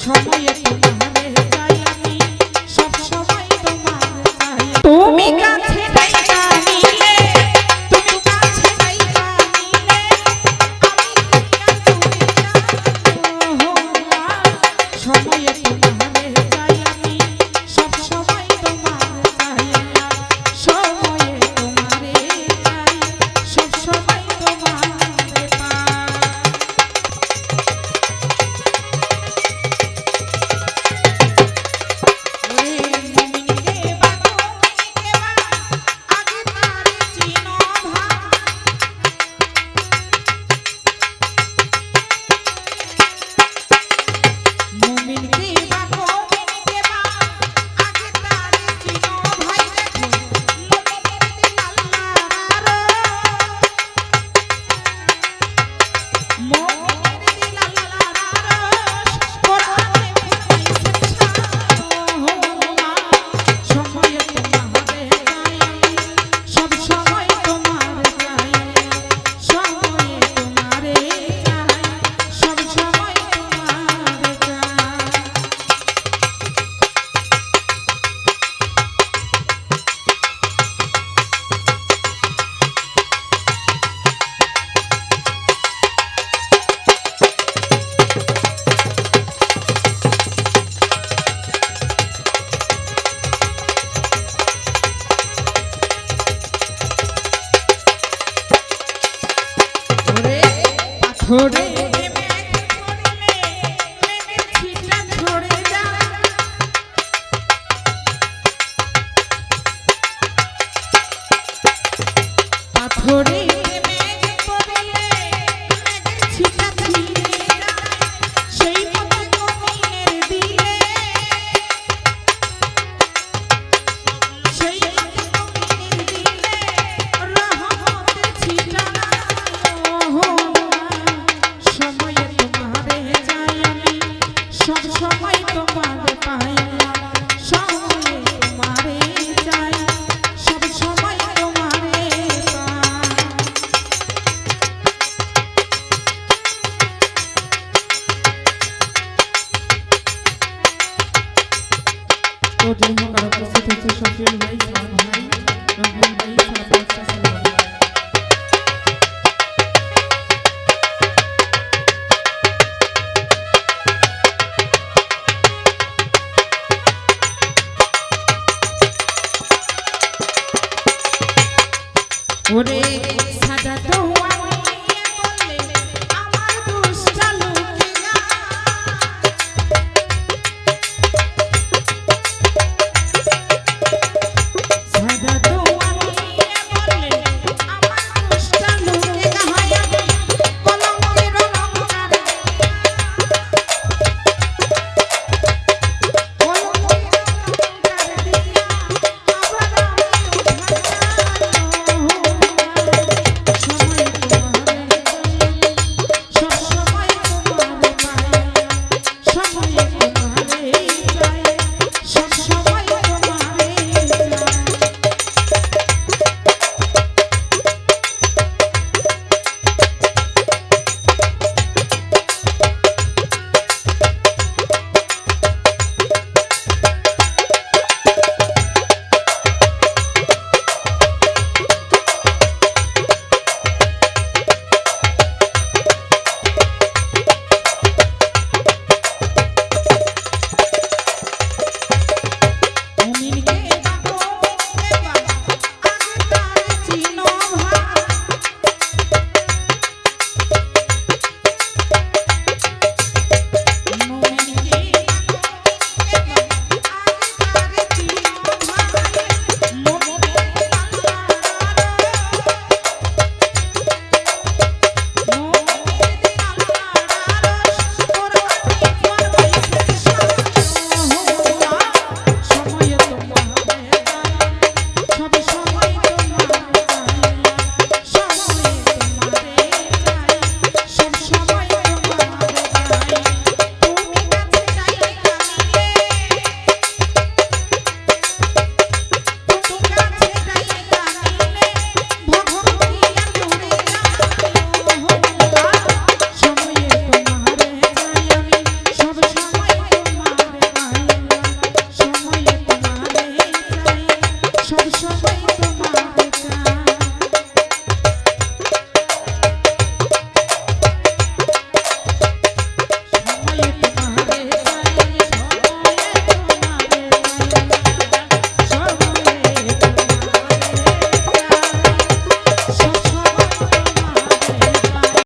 সময়ে তোমারে চাই আমি সব সময় তোমারে চাই তুমি কাছে রাইখা নিলে তুমি কাছে রাইখা নিলে আমি সময়ে তোমারে চাই আমি সব সময় তোমারে চাই সময়ে তোমারে চাই সব সময় তোমারে পাই छोड़े ওরে সাদা দোয়া নিয়ে বললে আমার দুষ্টা লোকে সাদা দোয়া নিয়ে বললে আমার দুষ্টা লোকে হয় আমি কলঙ্কের অলঙ্কার দিয়া আবার আমি সময়